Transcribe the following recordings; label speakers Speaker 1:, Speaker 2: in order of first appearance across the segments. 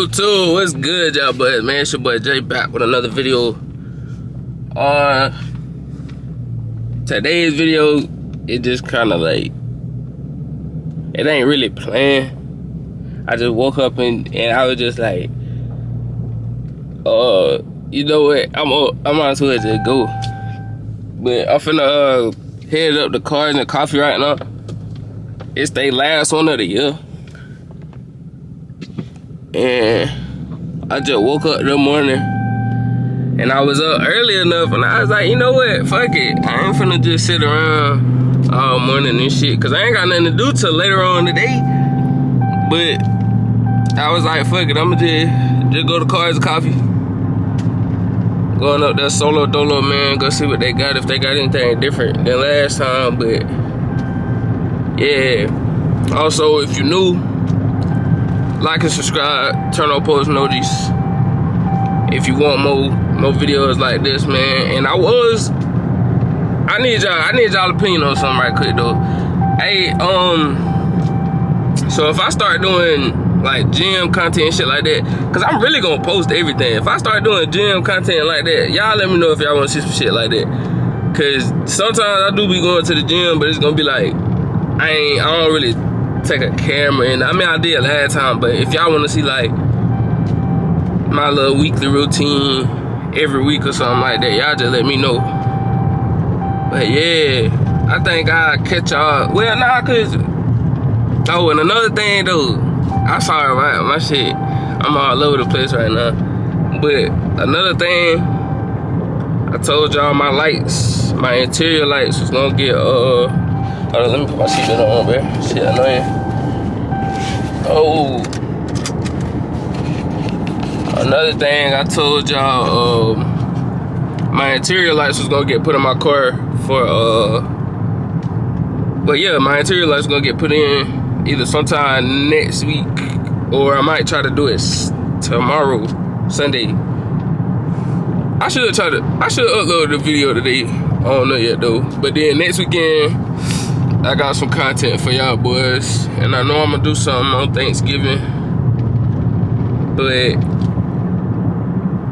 Speaker 1: YouTube, what's good, y'all boys? Man, it's your boy Jay back with another video. Today's video, it just kind of like, it ain't really planned. I just woke up and I was just like, you know what? I might as well just go. But I'm finna head up the cars and the coffee right now. It's the last one of the year. And I just woke up this morning and I was up early enough and I was like, you know what, fuck it, I ain't finna just sit around all morning and shit, cause I ain't got nothing to do till later on today. But I was like, fuck it, I'ma just go to Cars and Coffee, going up there solo dolo, man, go see what they got, if they got anything different than last time. But yeah, also if you're new, like and subscribe, turn on post notifications if you want more videos like this, man. And I need y'all opinion on something right quick though. Hey, so if I start doing like gym content and shit like that, cause I'm really gonna post everything. If I start doing gym content like that, y'all let me know if y'all wanna see some shit like that. Cause sometimes I do be going to the gym, but it's gonna be like, I don't really take a camera, and I mean I did last time, but if y'all want to see like my little weekly routine every week or something like that, y'all just let me know. But yeah, I think I'll catch y'all. Well, nah, cause and another thing though, I'm sorry, my shit, I'm all over the place right now. But another thing, I told y'all my interior lights was gonna get hold on, let me put my seatbelt on, bro. Shit annoying. Oh, another thing, I told y'all my interior lights was gonna get put in my car for but yeah, my interior lights gonna get put in either sometime next week, or I might try to do it tomorrow, Sunday. I should upload the video today. I don't know yet though. But then next weekend, I got some content for y'all boys, and I know I'm gonna do something on Thanksgiving. But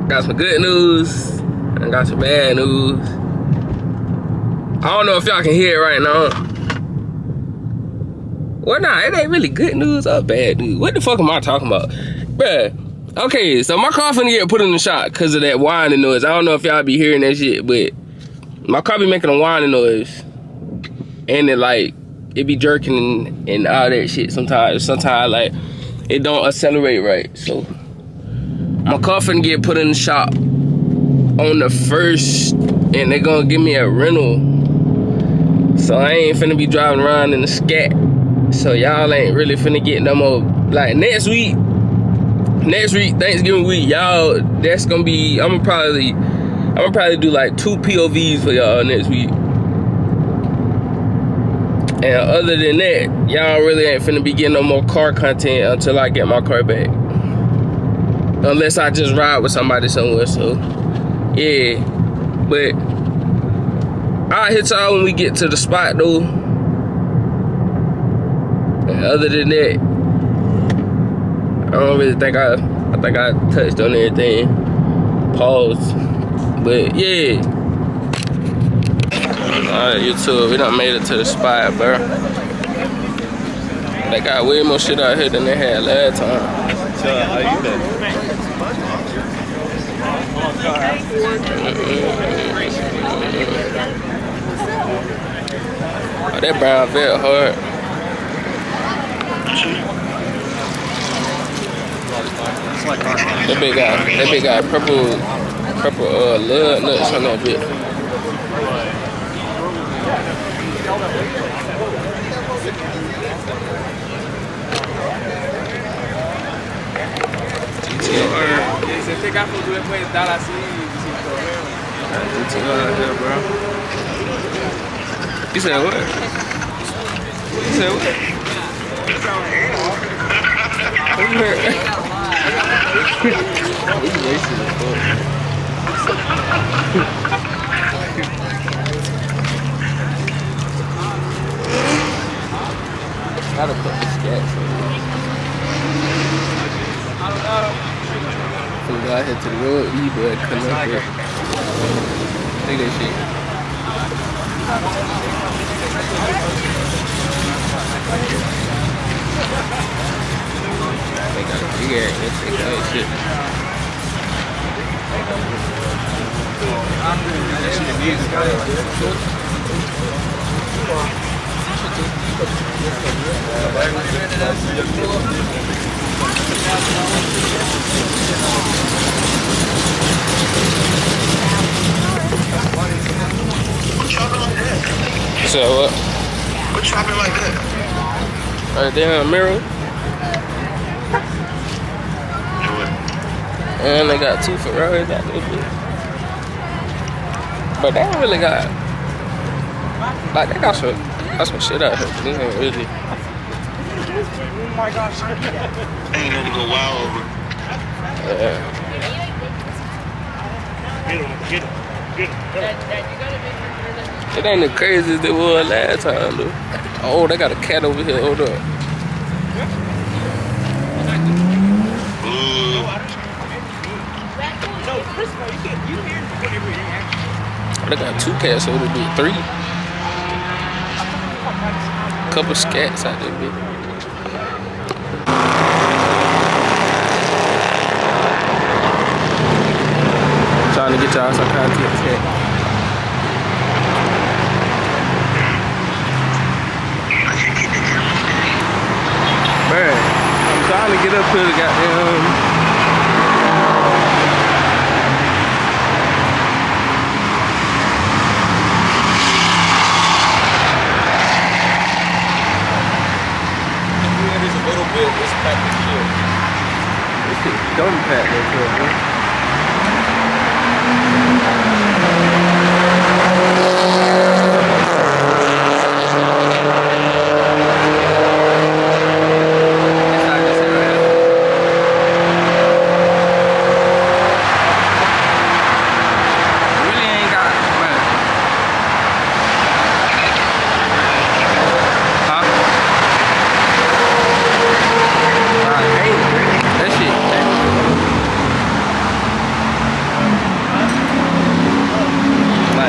Speaker 1: got some good news and got some bad news. I don't know if y'all can hear it right now. Well, nah, it ain't really good news or bad news. What the fuck am I talking about? Bruh, okay, so my car finna get put in the shop because of that whining noise. I don't know if y'all be hearing that shit, but my car be making a whining noise. And it be jerking and all that shit sometimes like it don't accelerate right. So my car finna get put in the shop on the 1st, and they gonna give me a rental. So I ain't finna be driving around in the scat. So y'all ain't really finna get no more. Like next week, Thanksgiving week, y'all, that's gonna be, I'm gonna probably do like 2 POVs for y'all next week. And other than that, y'all really ain't finna be getting no more car content until I get my car back. Unless I just ride with somebody somewhere, so yeah. But I'll hit y'all when we get to the spot though. And other than that, I don't really think I think I touched on everything. Pause. But yeah. Alright, YouTube, we done made it to the spot, bro. They got way more shit out here than they had last time.
Speaker 2: How you been?
Speaker 1: Oh, that brown vet hard. That big got purple lug nuts on that bit.
Speaker 2: Você pegar fogo depois dar assim, sem problema.
Speaker 1: GTR here, bro. You said what? You said what? You heard? We racing the fuck. Gotta put the sketch on. Look, you boy cutting up there. Look at that shit. They got a big ass intake of that shit.
Speaker 2: That shit amazing, guys.
Speaker 1: So what?
Speaker 3: What chopping like that?
Speaker 1: Right there in the mirror. And they got 2 Ferraris out there. But they ain't really got, like, they got some shit out here. They ain't really.
Speaker 3: Oh my gosh. Ain't nothing to go wild over.
Speaker 1: Yeah.
Speaker 3: Get it.
Speaker 1: It ain't as crazy as they were last time, though. Oh, they got a cat over here. Hold up. They got 2 cats over there, 3. Couple scats out there, bitch. Trying to get y'all some content. Man, I'm trying to get up here to goddamn.
Speaker 2: There's a little bit. This pack is chill.
Speaker 1: This shit dumb pack right here, man.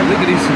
Speaker 1: Look at these.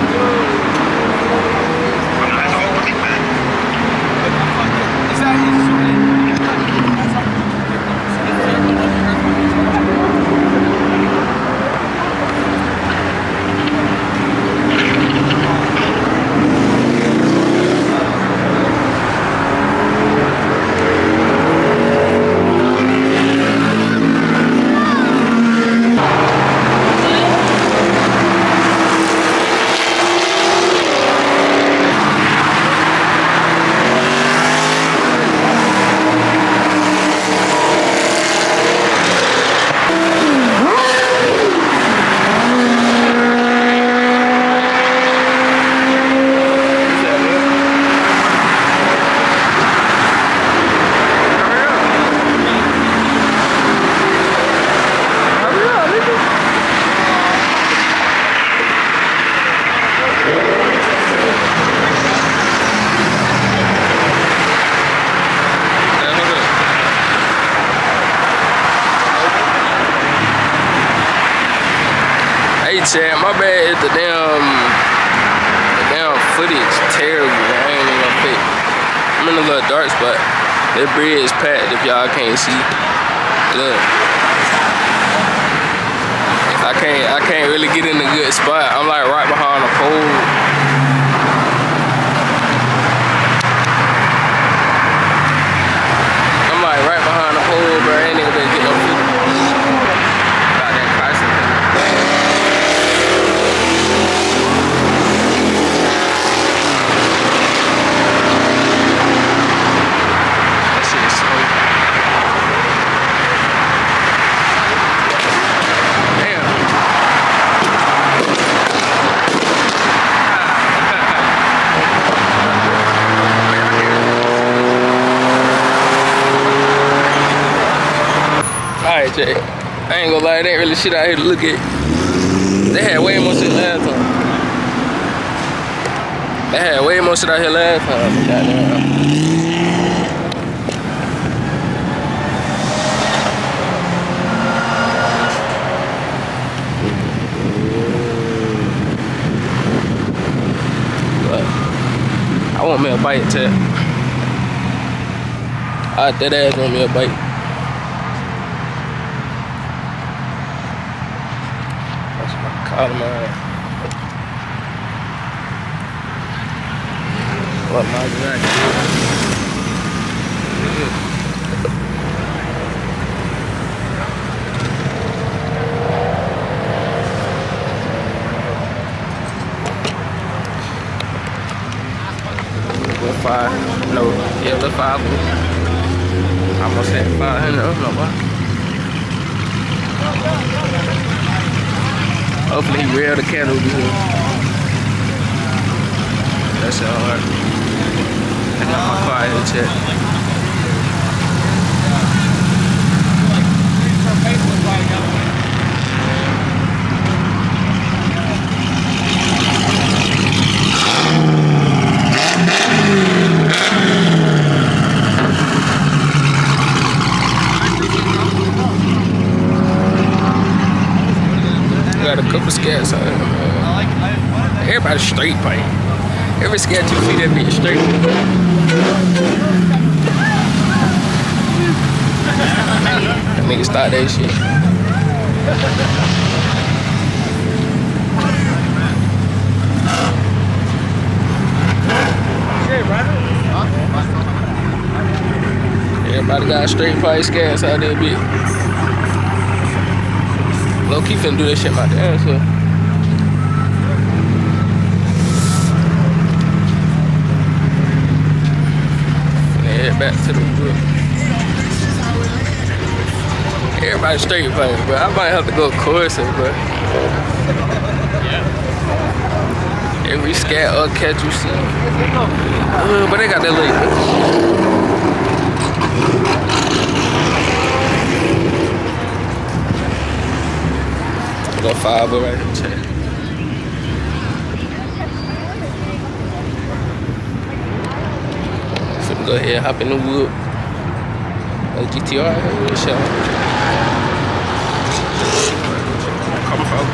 Speaker 1: Hey Chad, my bad if the damn footage terrible. I ain't even gonna pick. I'm in a little dark spot. That bridge is packed if y'all can't see. Look. I can't really get in a good spot. I'm like right behind a pole. I'm like right behind the pole, bro. Ain't nigga better get no footage. About that bicycle. That shit is slow. Damn. Alright, Jay. I ain't gonna lie, there ain't really shit out here to look at. They had way more shit last time. They had way more shit out here last time. Goddamn. want me a bite tap. I dead ass want me a bite. That's my collar, man. What my jacket? Five, no, yeah, the 5. I almost had 500. I don't know why. Hopefully, he railed the cattle over here. That's all right. I got my car in the check. Got a couple scats on it. Everybody's straight pipe. Every scat you see that bitch straight. That nigga start that shit. Everybody got straight pipe scats out there, bitch. Low key finna do that shit my damn self. Head back to the wood. Everybody straight playing, bro. I might have to go coursing, bro. Every scat or catch you see. But they got that late. Got 5 right here, check. Finna go ahead, hop in the wood. GTR, shit. Come from.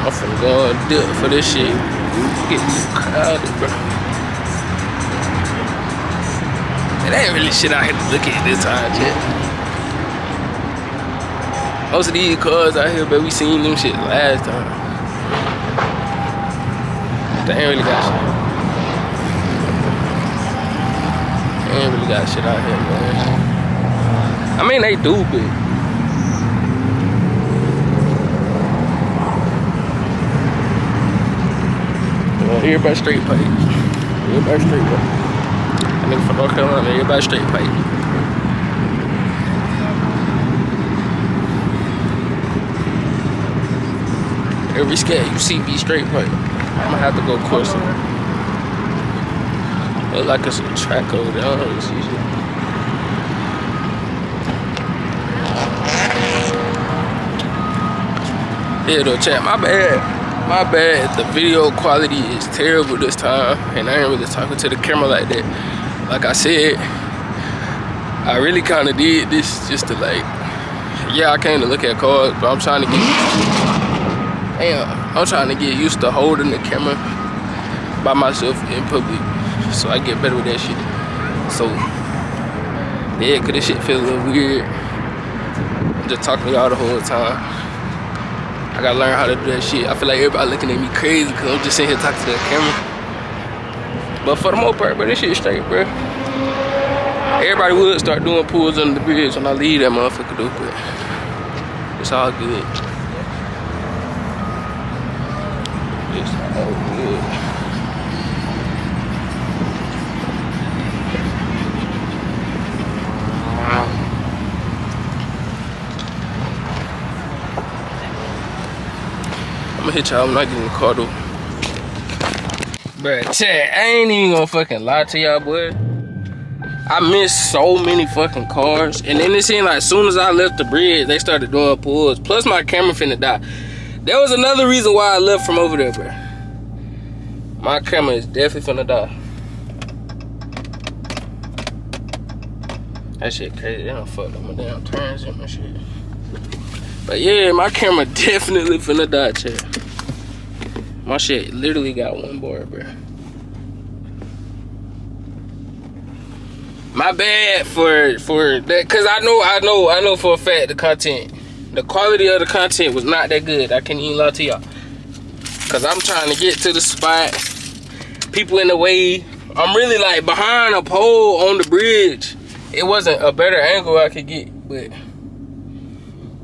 Speaker 1: I'm finna go and dip for this shit. Get too crowded, bro. It ain't really shit out here to look at this time, shit. Most of these cars out here, but we seen them shit last time. They ain't really got shit. They ain't really got shit out here, man. I mean, they do, but everybody straight pipe. Everybody straight pipe. I mean, from North Carolina, everybody straight pipe. Every scat you see be straight pipe. I'm gonna have to go coursing. Look like it's a track over there. I don't really see shit. Yeah, though, chat, my bad. My bad. The video quality is terrible this time, and I ain't really talking to the camera like that. Like I said, I really kind of did this just to like, yeah, I came to look at cars, but I'm trying to get, I'm trying to get used to holding the camera by myself in public, so I get better with that shit. So, yeah, cause this shit feels a little weird. I'm just talking to y'all the whole time. I gotta learn how to do that shit. I feel like everybody looking at me crazy cause I'm just sitting here talking to the camera. But for the most part, bro, this shit straight, bro. Everybody would start doing pulls under the bridge when I leave that motherfucker, though, but it's all good. It's all good. I'm gonna hit y'all when I get in the car, though. Bruh, chat, I ain't even gonna fucking lie to y'all, boy. I missed so many fucking cars. And then it seemed like as soon as I left the bridge, they started doing pulls. Plus my camera finna die. There was another reason why I left from over there, bruh. My camera is definitely finna die. That shit crazy. They done fucked up my damn turns and my shit. But yeah, my camera definitely finna die, chat. My shit literally got one bar, bro. My bad for that, cause I know for a fact the quality of the content was not that good. I can't even lie to y'all. Cause I'm trying to get to the spot. People in the way. I'm really like behind a pole on the bridge. It wasn't a better angle I could get, but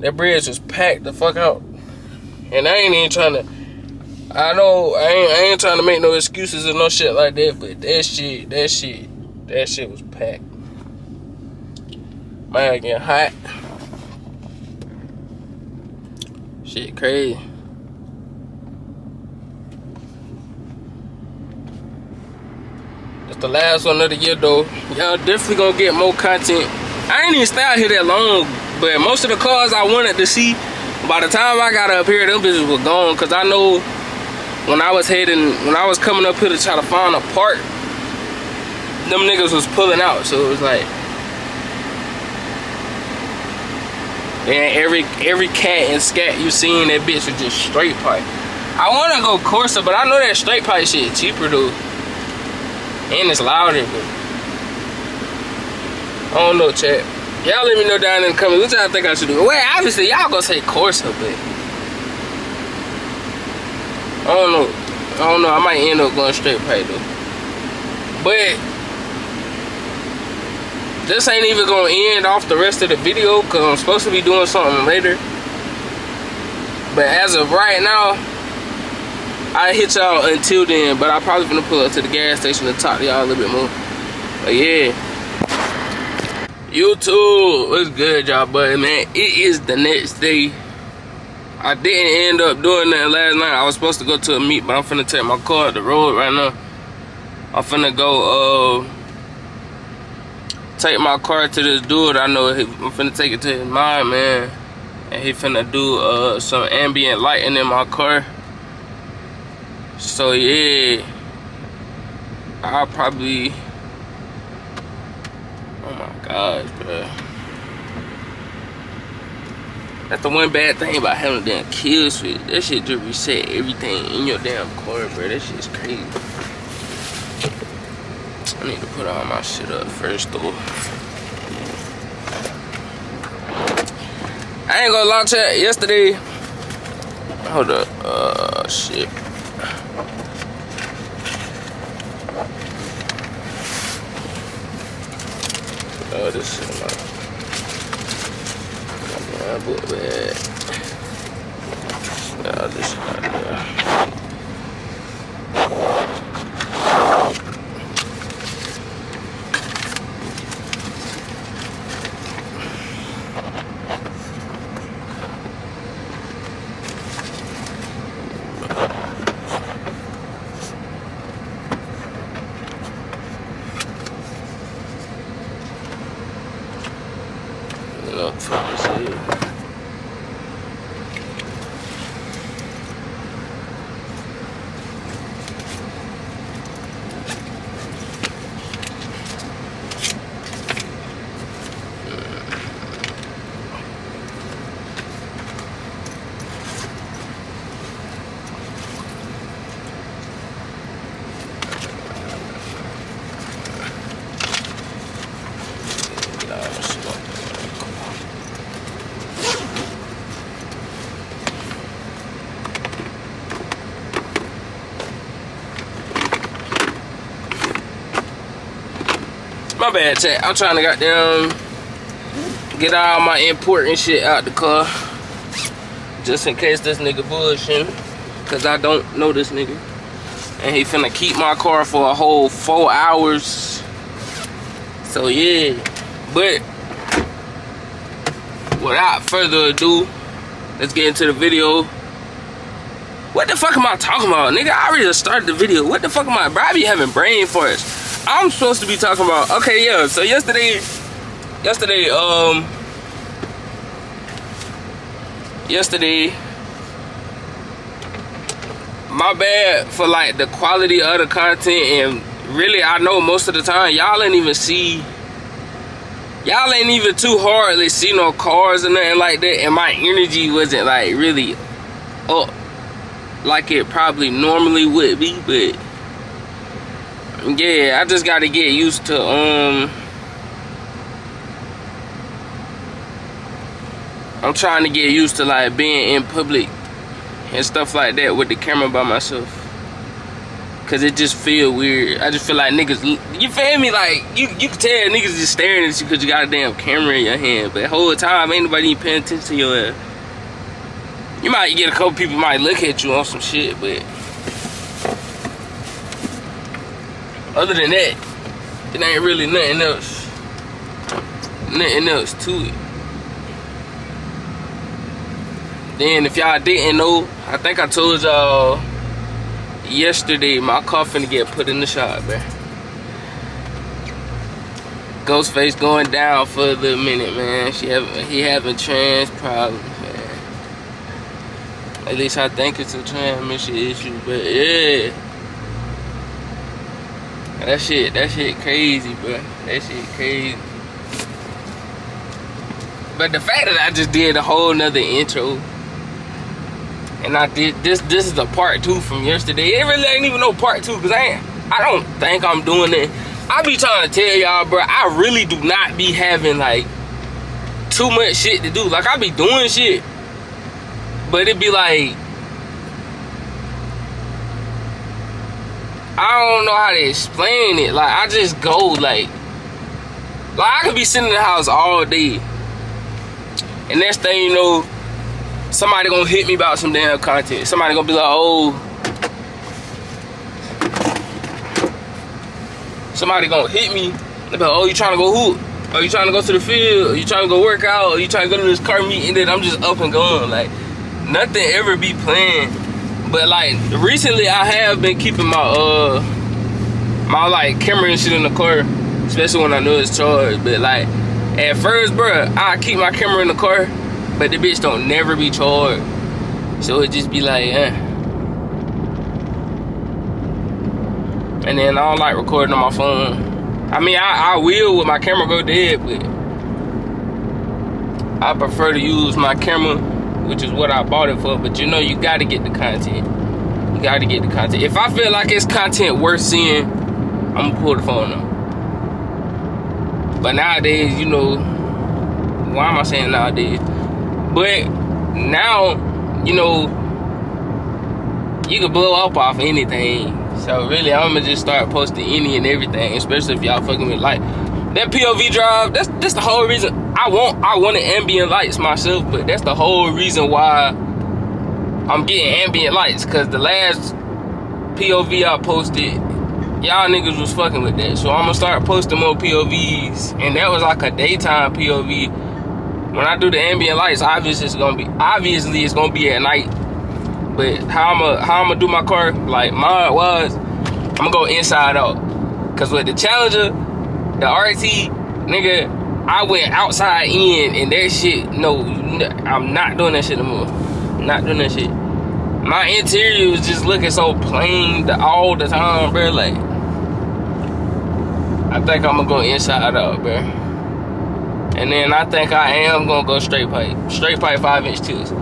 Speaker 1: that bridge was packed the fuck out. And I ain't even trying to. I know I ain't trying to make no excuses or no shit like that, but that shit was packed. Man, getting hot. Shit crazy. That's the last one of the year though. Y'all definitely gonna get more content. I ain't even stay out here that long, but most of the cars I wanted to see, by the time I got up here, them bitches were gone. Cause I know when I was coming up here to try to find a park, them niggas was pulling out. So it was like, and every cat and scat you seen, that bitch was just straight pipe. I wanna go Corsa, but I know that straight pipe shit cheaper though. And it's louder, but I don't know, chat. Y'all let me know down in the comments what y'all think I should do. Well, obviously y'all gonna say Corsa, but I don't know. I might end up going straight pipe though. But this ain't even gonna end off the rest of the video because I'm supposed to be doing something later. But as of right now, I hit y'all until then. But I probably gonna pull up to the gas station to talk to y'all a little bit more. But yeah, YouTube, what's good, y'all? But man, it is the next day. I didn't end up doing that last night. I was supposed to go to a meet, but I'm finna take my car up the road right now. I'm finna go take my car to this dude. I know I'm finna take it to his mom, man. And he finna do some ambient lighting in my car. So yeah, I'll probably, oh my gosh, bro. That's the one bad thing about having a damn kill switch. That shit just reset everything in your damn car, bro. That shit's crazy. I need to put all my shit up first, though. I ain't gonna lie, chat. Yesterday, hold up. Shit. Oh, this shit, man. I book bad. Nah, this shit out there. Look, fuck this here. My bad, chat. I'm trying to goddamn get all my important shit out the car. Just in case this nigga bullshitting. Cause I don't know this nigga. And he finna keep my car for a whole 4 hours. So yeah. But without further ado, let's get into the video. What the fuck am I talking about? Nigga, I already started the video. What the fuck am I? Bro, I be having brain farts. I'm supposed to be talking about, okay, yeah, so yesterday, my bad for like the quality of the content, and really I know most of the time y'all ain't even see y'all ain't even too hardly see no cars or nothing like that, and my energy wasn't like really up like it probably normally would be. But yeah, I just gotta get used to I'm trying to get used to like being in public and stuff like that with the camera by myself. Cause it just feel weird. I just feel like niggas, you feel me? Like you can tell niggas just staring at you cause you got a damn camera in your hand. But the whole time ain't nobody even paying attention to your ass. You might get a couple people might look at you on some shit, but other than that, it ain't really nothing else. Nothing else to it. Then if y'all didn't know, I think I told y'all yesterday, my car finna get put in the shop, man. Ghostface going down for a little minute, man. He having trans problems, man. At least I think it's a transmission issue, but yeah. That shit crazy, bro. That shit crazy. But the fact that I just did a whole nother intro, and I did this is a part 2 from yesterday. It really ain't even no part 2, cause I don't think I'm doing it. I be trying to tell y'all, bro, I really do not be having like too much shit to do. Like I be doing shit, but it be like, I don't know how to explain it. Like I just go like I could be sitting in the house all day, and next thing you know, somebody gonna hit me about some damn content. Somebody gonna be like, oh. Somebody gonna hit me. They be like, oh, you trying to go hoop? Or you trying to go to the field? Or you trying to go work out? Or you trying to go to this car meet? And then I'm just up and going. Like, nothing ever be planned. But like, recently I have been keeping my my like camera and shit in the car. Especially when I know it's charged. But like, at first, bro, I keep my camera in the car, but the bitch don't never be charged. So it just be like, And then I don't like recording on my phone. I mean, I will with my camera go dead, but I prefer to use my camera, which is what I bought it for. But you know, you gotta get the content. You gotta get the content. If I feel like it's content worth seeing, I'm gonna pull the phone up. But nowadays, you know, why am I saying nowadays? But now, you know, you can blow up off anything. So really, I'm gonna just start posting any and everything, especially if y'all fucking with like that POV drive. That's the whole reason I wanted ambient lights myself, but that's the whole reason why I'm getting ambient lights. Cause the last POV I posted, y'all niggas was fucking with that. So I'm gonna start posting more POVs, and that was like a daytime POV. When I do the ambient lights, obviously it's gonna be at night. But how I'ma do my car, like mine was, I'm gonna go inside out. Cause with the Challenger, the RT, nigga, I went outside in, and that shit, no, I'm not doing that shit no more. Not doing that shit. My interior was just looking so plain all the time, bro. Like, I think I'm gonna go inside out, bro. And then I think I am gonna go straight pipe 5-inch tips.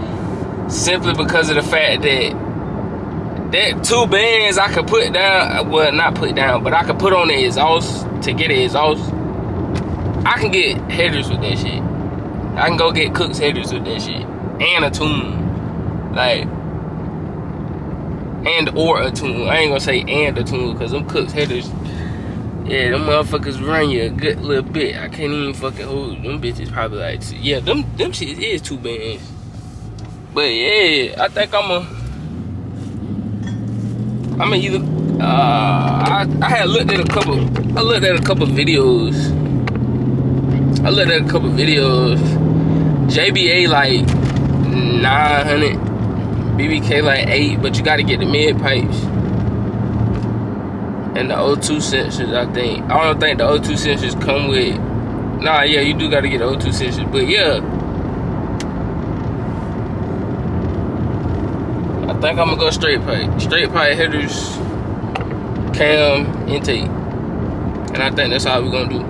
Speaker 1: Simply because of the fact that 2 bands I could put down, well, not put down, but I could put on the exhaust to get an exhaust. I can get headers with that shit. I can go get Cook's headers with that shit. And a tune. Like, or a tune. I ain't gonna say and a tune, because them Cook's headers, yeah, them motherfuckers run you a good little bit. I can't even fucking hold them bitches. Probably like, yeah, them shit is 2 bands. But yeah, I think I'm either I had looked at a couple videos. JBA like 900, BBK like 8, but you gotta get the mid pipes and the O2 sensors. I don't think the O2 sensors come with. Nah, yeah, you do gotta get the O2 sensors, but yeah. I think I'm gonna go straight pipe headers, cam, intake, and I think that's how we're gonna do.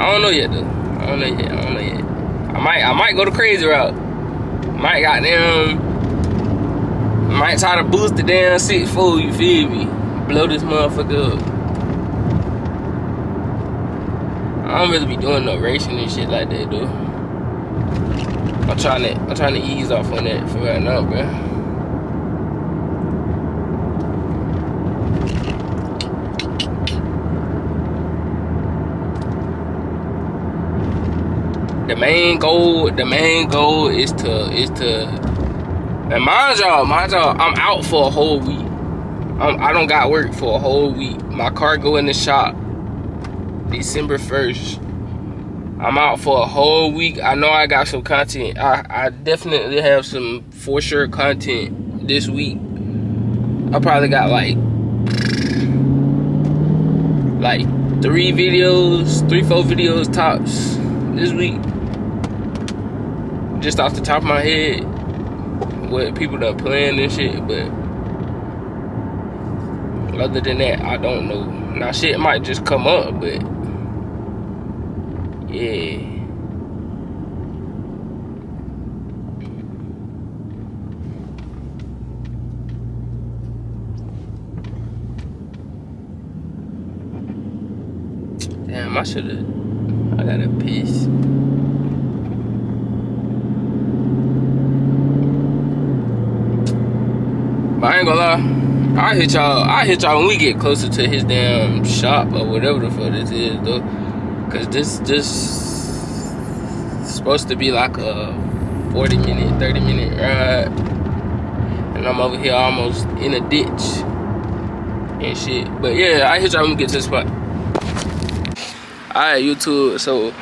Speaker 1: I don't know yet though. I don't know yet. I might go the crazy route. Might try to boost the damn 6'4", you feel me? Blow this motherfucker up. I don't really be doing no racing and shit like that though. I'm trying to ease off on that for right now, bro. The main goal is to and mind y'all, I'm out for a whole week. I don't got work for a whole week. My car go in the shop December 1st. I'm out for a whole week. I know I got some content. I definitely have some for sure content this week. I probably got like 3, 4 videos tops this week. Just off the top of my head, what people done playing and shit, but other than that, I don't know. Now shit might just come up, but yeah. Damn, I gotta piss. But I ain't gonna lie, I'll hit y'all when we get closer to his damn shop or whatever the fuck this is though. Cause this is supposed to be like a 40-minute, 30-minute ride. And I'm over here almost in a ditch and shit. But yeah, I'll hit y'all when we get to the spot. Alright, YouTube, so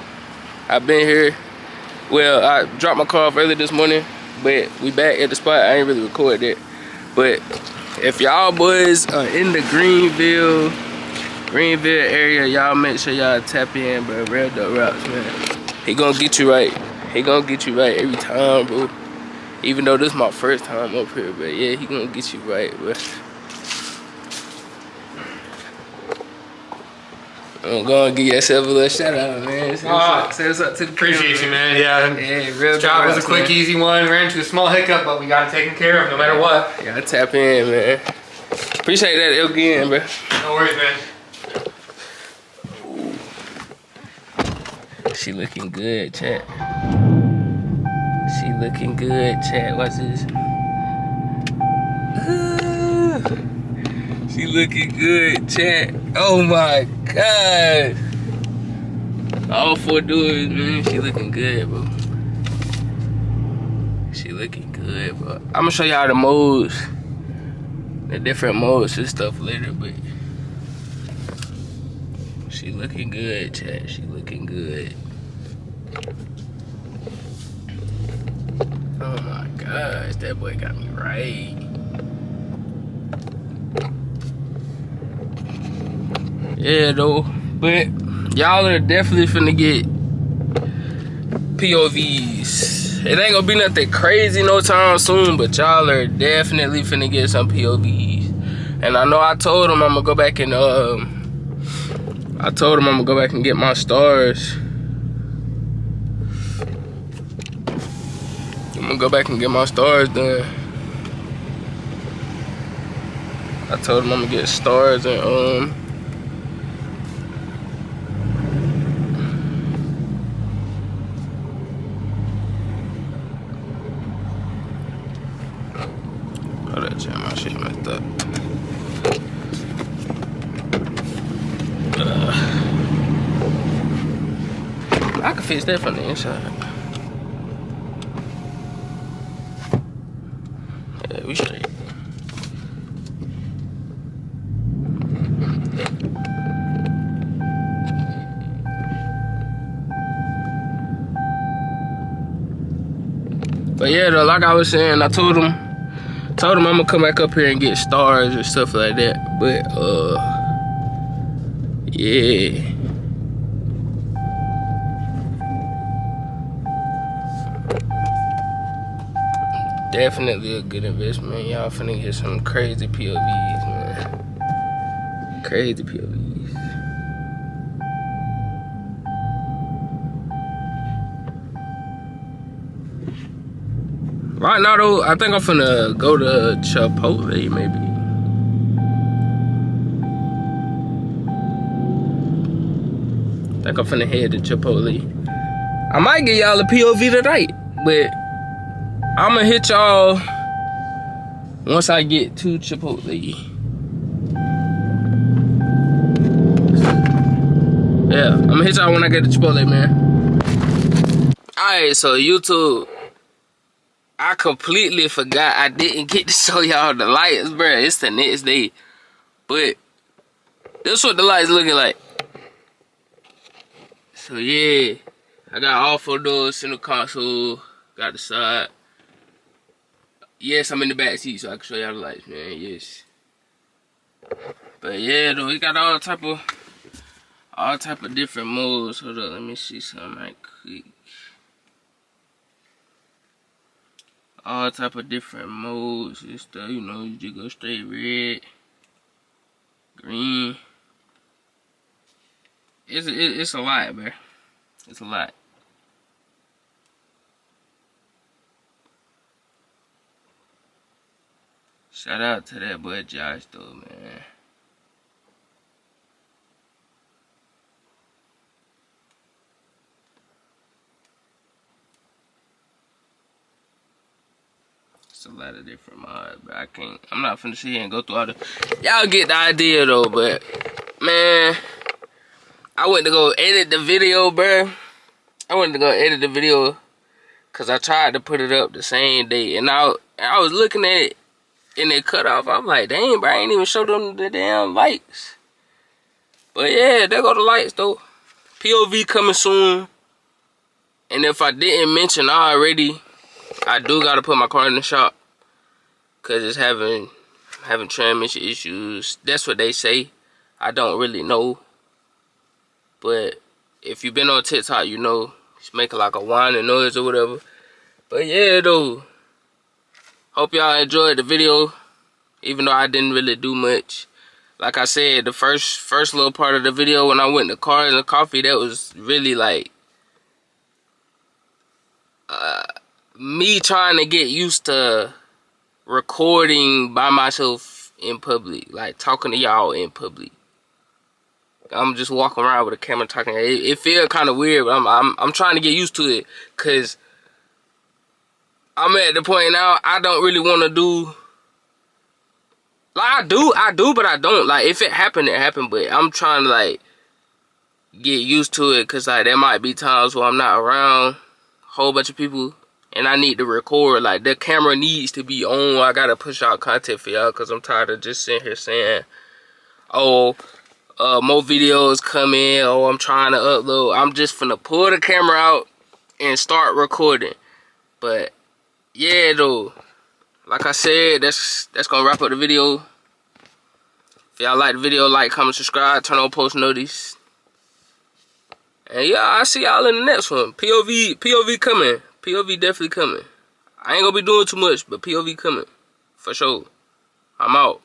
Speaker 1: I've been here. Well, I dropped my car off early this morning, but we back at the spot. I ain't really recorded it. But if y'all boys are in the Greenville area, y'all make sure y'all tap in, bro. Real dope routes, man. He gonna get you right. He gonna get you right every time, bro. Even though this is my first time up here, but yeah, he gonna get you right, bro. I'm gonna give yourself a little shout out, man. Say what's up to the
Speaker 2: Appreciate you, man. Yeah,
Speaker 1: real
Speaker 2: this job was a quick, easy one. Ran into a small hiccup, but we got it taken care of no matter what.
Speaker 1: You gotta tap in, man. Appreciate that again, bro.
Speaker 2: No worries, man.
Speaker 1: She looking good, chat. She looking good, chat. Watch this. She looking good, chat. Oh my God. All 4 doors, man. She looking good, bro. She looking good, bro. I'm gonna show y'all the modes, the different modes and stuff later, but she looking good, chat. She looking good. Oh my gosh, that boy got me right. Yeah, though, but y'all are definitely finna get POVs. It ain't gonna be nothing crazy no time soon, but y'all are definitely finna get some POVs. And I know I told him I'm gonna go back and get my stars. I'm gonna go back and get my stars done. I told him I'm gonna get stars and oh, that jam, my shit messed up. I can fix that from the inside. Yeah, we straight. But yeah, though, like I was saying, I told him I'm gonna come back up here and get stars and stuff like that. But yeah. Definitely a good investment. Y'all finna get some crazy POVs, man. Crazy POVs. Right now though, I think I'm finna go to Chipotle maybe. I think I'm finna head to Chipotle. I might get y'all a POV tonight, but I'ma hit y'all once I get to Chipotle. Yeah, I'ma hit y'all when I get to Chipotle, man. Alright, so YouTube, I completely forgot I didn't get to show y'all the lights, bruh. It's the next day. But this what the lights looking like. So yeah, I got all 4 doors in the console. Got the side. Yes, I'm in the back seat so I can show y'all the lights, man. Yes. But yeah, though, it got all type of different modes. Hold up, let me see something right quick. All type of different modes and stuff. You know, you just go straight red, green. It's a lot, bro. It's a lot. Shout out to that boy Josh though, man. It's a lot of different mods, but I'm not finna sit here and go through all the. Y'all get the idea though, but man, I went to go edit the video, bruh. I went to go edit the video because I tried to put it up the same day, and I was looking at it and it cut off. I'm like, dang, bro, I ain't even showed them the damn lights. But yeah, there go the lights though. POV coming soon. And if I didn't mention already, I do gotta put my car in the shop because it's having transmission issues. That's what they say. I don't really know. But if you've been on TikTok, you know it's making like a whining noise or whatever. But yeah, though. Hope y'all enjoyed the video, even though I didn't really do much. Like I said, the first little part of the video when I went to Cars and Coffee, that was really like me trying to get used to recording by myself in public, like talking to y'all in public. I'm just walking around with a camera talking. It feels kind of weird, but I'm trying to get used to it, cause I'm at the point now I don't really want to do. Like I do, but I don't. Like if it happened, it happened. But I'm trying to like get used to it, cause like there might be times where I'm not around a whole bunch of people and I need to record. Like the camera needs to be on. I gotta push out content for y'all, cause I'm tired of just sitting here saying, oh, more videos coming. Oh, I'm trying to upload. I'm just finna pull the camera out and start recording. But yeah, though. Like I said, that's gonna wrap up the video. If y'all like the video, like, comment, subscribe, turn on post notice. And yeah, I'll see y'all in the next one. POV coming. POV definitely coming. I ain't gonna be doing too much, but POV coming. For sure. I'm out.